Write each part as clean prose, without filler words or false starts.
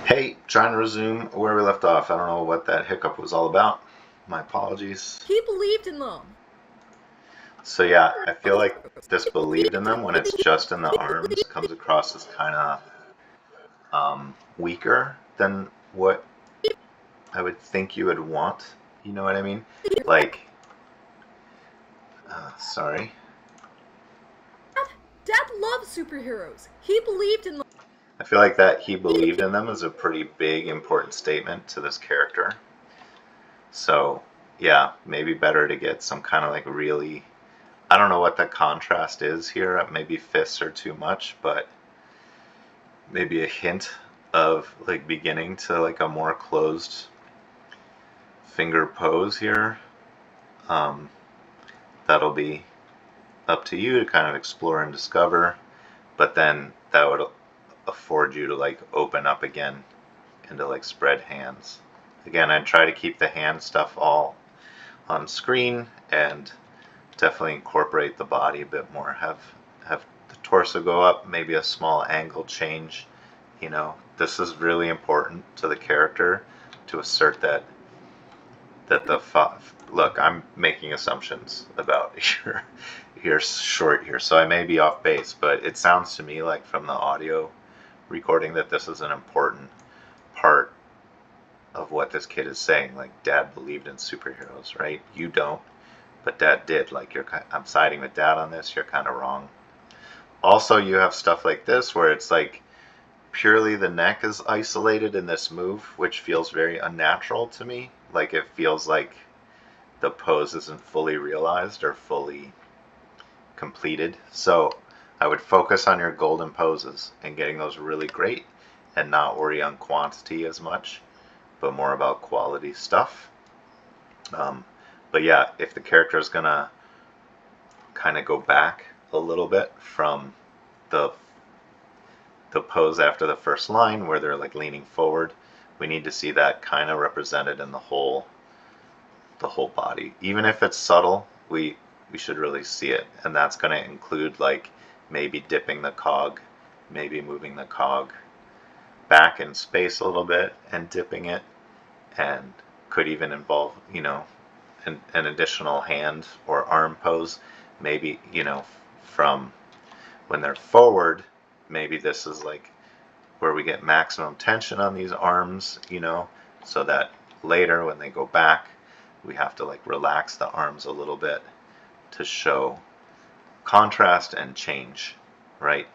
Hey, trying to resume where we left off. I don't know what that hiccup was all about. My apologies. He believed in them. So yeah, I feel like this believed in them when it's just in the arms comes across as kind of weaker than what I would think you would want. You know what I mean? Like, sorry. Dad loves superheroes. He believed in them. I feel like that he believed in them is a pretty big, important statement to this character. So yeah, maybe better to get some kind of like really I don't know what the contrast is here. Maybe fists are too much, but maybe a hint of like beginning to like a more closed finger pose here. Um, that'll be up to you to kind of explore and discover, but then that would afford you to like open up again into like spread hands. Again, I'd try to keep the hand stuff all on screen and definitely incorporate the body a bit more. Have the torso go up, maybe a small angle change. You know, this is really important to the character to assert that the look. I'm making assumptions about your short here, so I may be off base, but it sounds to me like from the audio recording that this is an important part of what this kid is saying. Like, Dad believed in superheroes, right? You don't, but Dad did. Like, I'm siding with Dad on this. You're kind of wrong. Also, you have stuff like this where it's like purely the neck is isolated in this move, which feels very unnatural to me. Like, it feels like the pose isn't fully realized or fully completed. So I would focus on your golden poses and getting those really great and not worry on quantity as much, but more about quality stuff. Um, but yeah, if the character is gonna kind of go back a little bit from the pose after the first line where they're like leaning forward, we need to see that kind of represented in the whole body. Even if it's subtle, we should really see it, and that's going to include like maybe dipping the cog, maybe moving the cog back in space a little bit and dipping it, and could even involve an additional hand or arm pose, maybe from when they're forward. Maybe this is like where we get maximum tension on these arms, so that later when they go back, we have to like relax the arms a little bit to show contrast and change, right?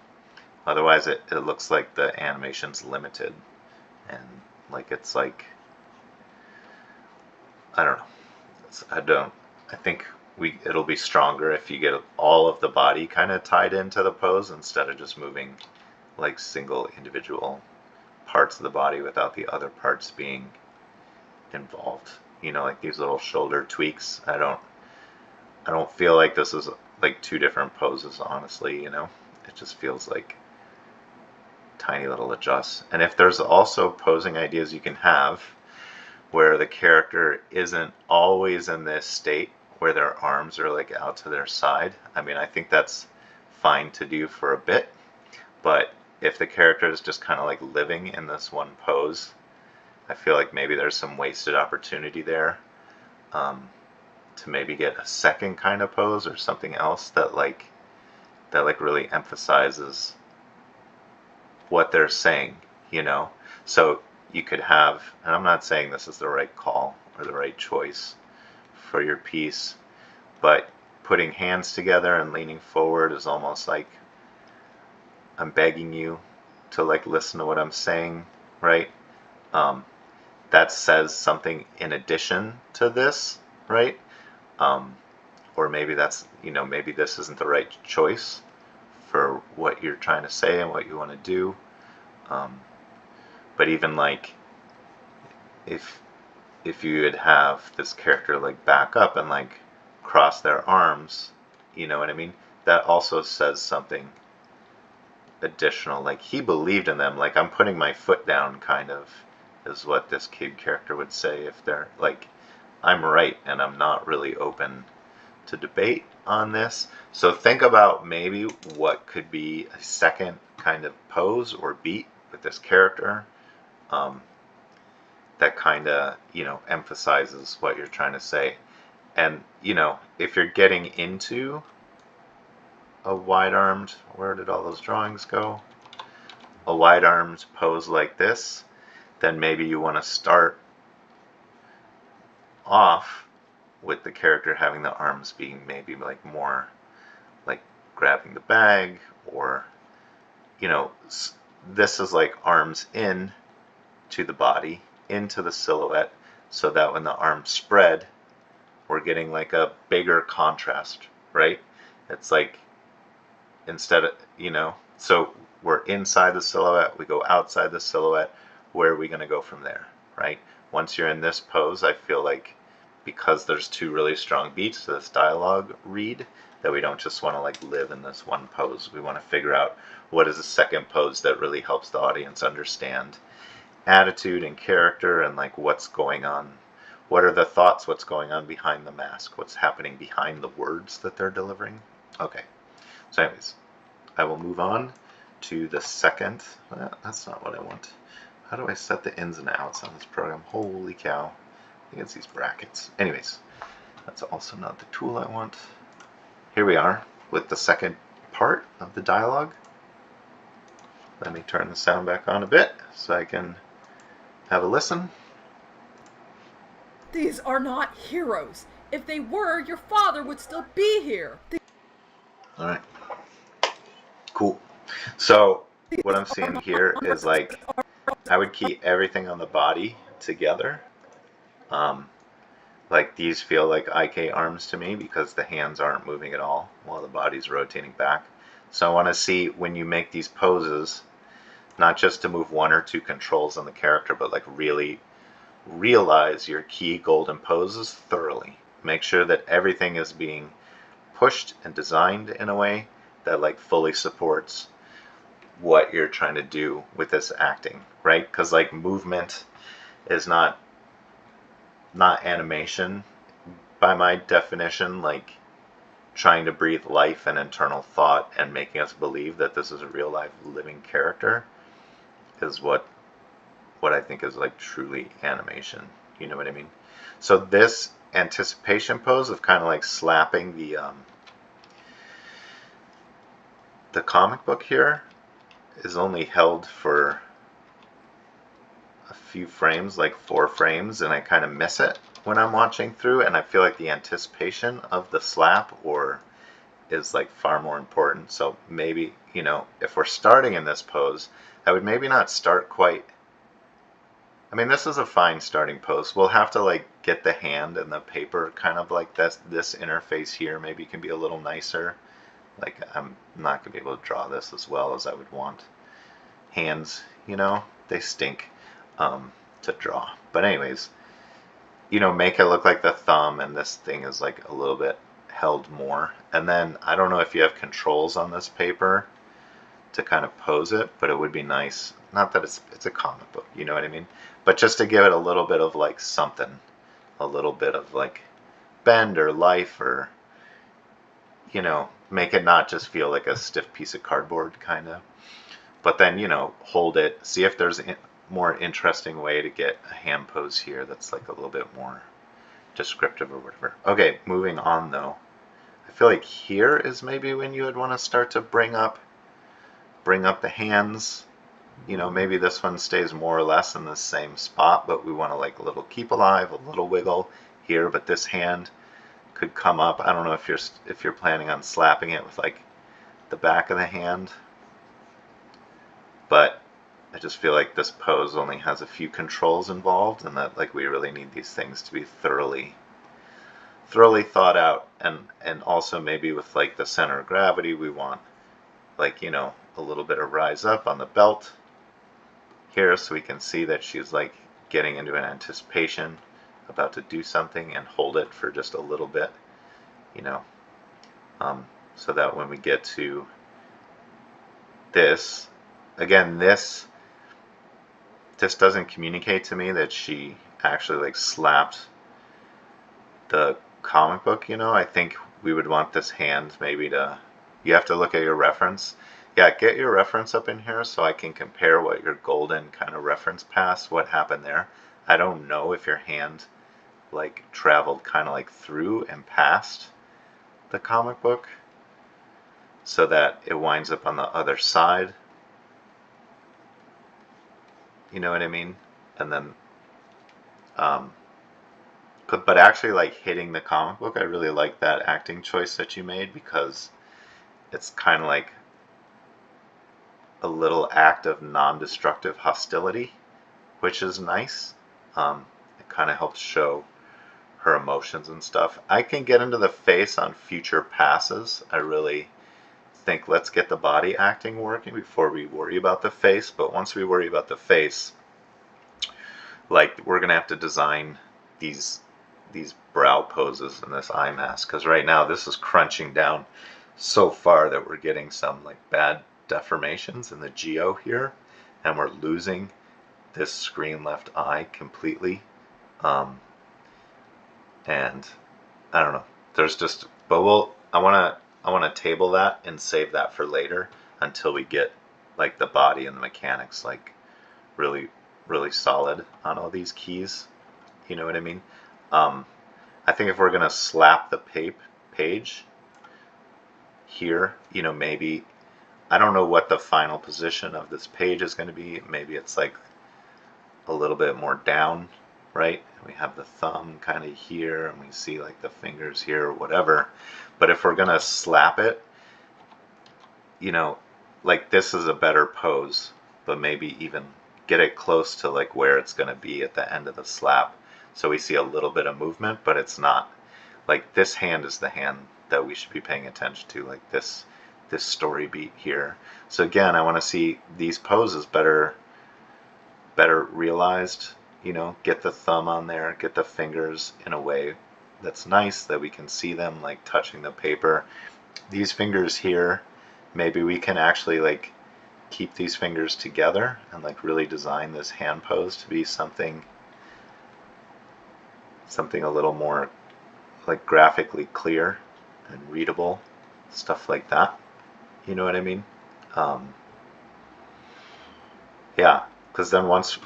Otherwise it looks like the animation's limited and like it's like, I don't know. I think it'll be stronger if you get all of the body kind of tied into the pose instead of just moving like single individual parts of the body without the other parts being involved. Like these little shoulder tweaks. I don't feel like this is like two different poses, honestly. It just feels like tiny little adjusts. And if there's also posing ideas you can have where the character isn't always in this state where their arms are like out to their side, I mean, I think that's fine to do for a bit. But if the character is just kind of like living in this one pose, I feel like maybe there's some wasted opportunity there, to maybe get a second kind of pose or something else that really emphasizes what they're saying, you know? So you could have, and I'm not saying this is the right call or the right choice for your piece, but putting hands together and leaning forward is almost like I'm begging you to like listen to what I'm saying, right? Um, that says something in addition to this, right? Um, or maybe maybe this isn't the right choice for what you're trying to say and what you want to do. Um, but even like if you would have this character like back up and like cross their arms, you know what I mean? That also says something additional. Like he believed in them. Like I'm putting my foot down, kind of, is what this kid character would say if they're like, I'm right and I'm not really open to debate on this. So think about maybe what could be a second kind of pose or beat with this character um, that kind of, emphasizes what you're trying to say. And, if you're getting into a wide-armed, where did all those drawings go? A wide-armed pose like this, then maybe you want to start off with the character having the arms being maybe like more like grabbing the bag, or this is like arms in to the body, into the silhouette, so that when the arms spread, we're getting like a bigger contrast, right? It's like, instead of, so we're inside the silhouette, we go outside the silhouette, where are we going to go from there, right? Once you're in this pose, I feel like, because there's two really strong beats to this dialogue read, that we don't just want to like live in this one pose. We want to figure out what is the second pose that really helps the audience understand attitude and character, and like what's going on, what are the thoughts, what's going on behind the mask, what's happening behind the words that they're delivering. Okay, so anyways, I will move on to the second. That's not what I want. How do I set the ins and outs on this program? Holy cow. I think it's these brackets. Anyways, that's also not the tool I want. Here we are with the second part of the dialogue. Let me turn the sound back on a bit so I can have a listen. These are not heroes. If they were, your father would still be here. All right. Cool. So what I'm seeing here is like, I would keep everything on the body together. Like these feel like IK arms to me because the hands aren't moving at all while the body's rotating back. So I want to see, when you make these poses, not just to move one or two controls on the character, but like really realize your key golden poses thoroughly. Make sure that everything is being pushed and designed in a way that like fully supports what you're trying to do with this acting, right? Because like movement is not animation by my definition. Like trying to breathe life and internal thought and making us believe that this is a real life living character is what I think is like truly animation. You know what I mean? So this anticipation pose of kind of like slapping the comic book here is only held for a few frames, like 4 frames, and I kind of miss it when I'm watching through, and I feel like the anticipation of the slap is like far more important. So maybe, if we're starting in this pose, I would maybe not start quite. I mean, this is a fine starting pose. We'll have to like get the hand and the paper kind of like this interface here maybe can be a little nicer. Like I'm not gonna be able to draw this as well as I would want. Hands, they stink to draw. But anyways, make it look like the thumb and this thing is like a little bit held more. And then I don't know if you have controls on this paper to kind of pose it, but it would be nice. Not that it's a comic book, you know what I mean? But just to give it a little bit of like something, a little bit of like bend or life, or make it not just feel like a stiff piece of cardboard kind of. But then hold it, see if there's a more interesting way to get a hand pose here that's like a little bit more descriptive or whatever. Okay, moving on though. I feel like here is maybe when you would want to start to bring up the hands. Maybe this one stays more or less in the same spot, but we want to like a little keep alive, a little wiggle here, but this hand could come up. I don't know if you're planning on slapping it with like the back of the hand, but I just feel like this pose only has a few controls involved, and that like we really need these things to be thoroughly thought out, and also maybe with like the center of gravity, we want like a little bit of rise up on the belt here, so we can see that she's like getting into an anticipation about to do something, and hold it for just a little bit, so that when we get to this, again, this doesn't communicate to me that she actually like slapped the comic book. I think we would want this hand maybe to, you have to look at your reference. yeah, get your reference up in here so I can compare what your golden kind of reference pass, what happened there. I don't know if your hand like traveled kind of like through and past the comic book so that it winds up on the other side. You know what I mean? And then, but actually like hitting the comic book, I really like that acting choice that you made because it's kind of like a little act of non-destructive hostility, which is nice. It kind of helps show her emotions and stuff. I can get into the face on future passes. I really think let's get the body acting working before we worry about the face. But once we worry about the face, like we're gonna have to design these brow poses and this eye mask, because right now this is crunching down so far that we're getting some like bad deformations in the geo here, and we're losing this screen left eye completely. And I don't know. There's just, but I want to table that and save that for later until we get like the body and the mechanics like really really solid on all these keys. You know what I mean? I think if we're gonna slap the page here, you know, maybe I don't know what the final position of this page is going to be. Maybe it's like a little bit more down, right? We have the thumb kind of here and we see like the fingers here or whatever. But if we're gonna slap it, you know, like this is a better pose, but maybe even get it close to like where it's gonna be at the end of the slap. So we see a little bit of movement, but it's not like this hand is the hand that we should be paying attention to, like this story beat here. So again, I want to see these poses better realized, you know, get the thumb on there, get the fingers in a way that's nice that we can see them like touching the paper. These fingers here, maybe we can actually like keep these fingers together and like really design this hand pose to be something a little more like graphically clear and readable, stuff like that. You know what I mean? Yeah, because then once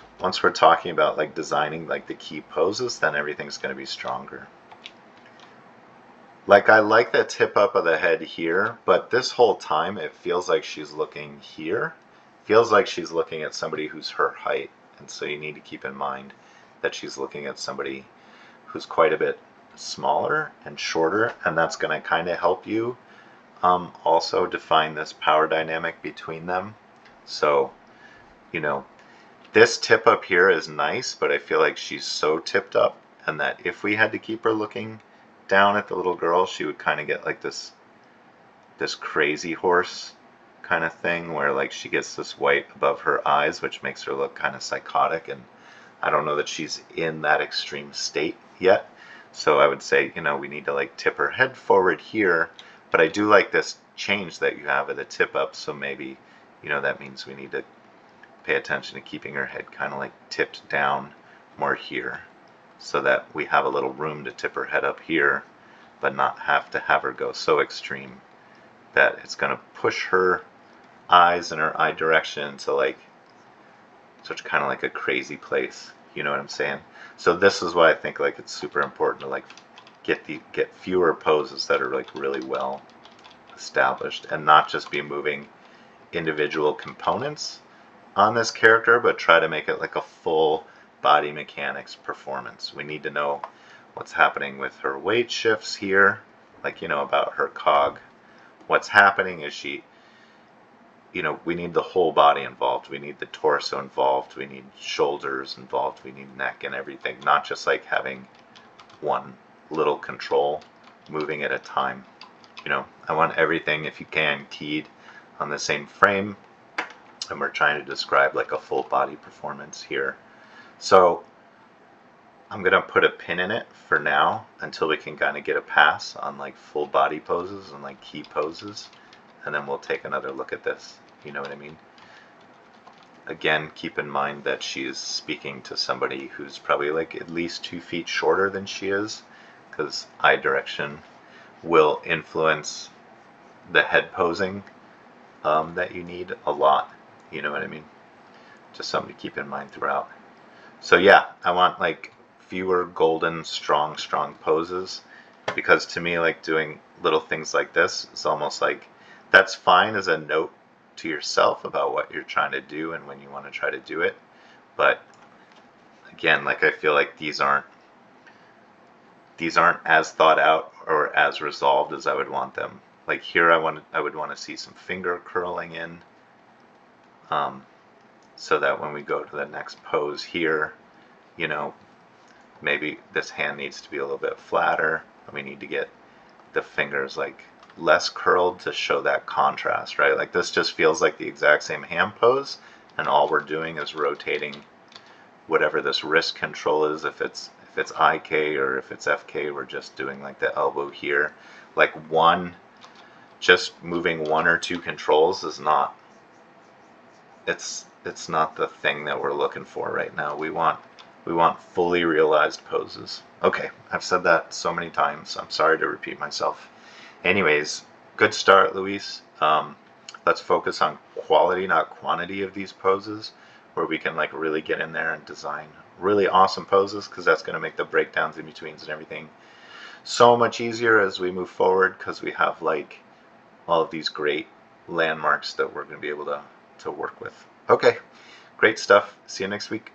we're talking about like designing like the key poses, then everything's going to be stronger. Like I like the tip up of the head here, but this whole time it feels like she's looking here. Feels like she's looking at somebody who's her height, and so you need to keep in mind that she's looking at somebody who's quite a bit smaller and shorter, and that's going to kind of help you also define this power dynamic between them. So, you know, this tip up here is nice, but I feel like she's so tipped up, and that if we had to keep her looking down at the little girl, she would kind of get like this crazy horse kind of thing where like she gets this white above her eyes, which makes her look kind of psychotic, and I don't know that she's in that extreme state yet. So I would say, you know, we need to like tip her head forward here, but I do like this change that you have at the tip up, so maybe, you know, that means we need to pay attention to keeping her head kind of like tipped down more here so that we have a little room to tip her head up here, but not have to have her go so extreme that it's going to push her eyes and her eye direction into like such kind of like a crazy place. You know what I'm saying? So this is why I think like it's super important to like get fewer poses that are like really well established and not just be moving individual components on this character, but try to make it like a full body mechanics performance. We need to know what's happening with her weight shifts here, like, you know, about her cog. What's happening is she, you know, we need the whole body involved. We need the torso involved. We need shoulders involved. We need neck and everything, not just like having one little control moving at a time. You know, I want everything, if you can, keyed on the same frame, and we're trying to describe like a full body performance here. So I'm gonna put a pin in it for now until we can kind of get a pass on like full body poses and like key poses, and then we'll take another look at this. You know what I mean? Again, keep in mind that she is speaking to somebody who's probably like at least 2 feet shorter than she is, because eye direction will influence the head posing that you need a lot. You know what I mean? Just something to keep in mind throughout. So yeah, I want like fewer golden, strong poses, because to me, like doing little things like this is almost like that's fine as a note to yourself about what you're trying to do and when you want to try to do it. But again, like I feel like these aren't as thought out or as resolved as I would want them. Like here, I would want to see some finger curling in, so that when we go to the next pose here, you know, maybe this hand needs to be a little bit flatter. We need to get the fingers like less curled to show that contrast, right? Like this just feels like the exact same hand pose, and all we're doing is rotating whatever this wrist control is. If it's IK or if it's FK, we're just doing like the elbow here. Like just moving one or two controls is not, it's not the thing that we're looking for right now. We want fully realized poses. Okay, I've said that so many times. I'm sorry to repeat myself. Anyways, good start, Luis. Let's focus on quality, not quantity of these poses, where we can like really get in there and design really awesome poses, because that's going to make the breakdowns in betweens and everything so much easier as we move forward, because we have like all of these great landmarks that we're going to be able to work with. Okay, great stuff. See you next week.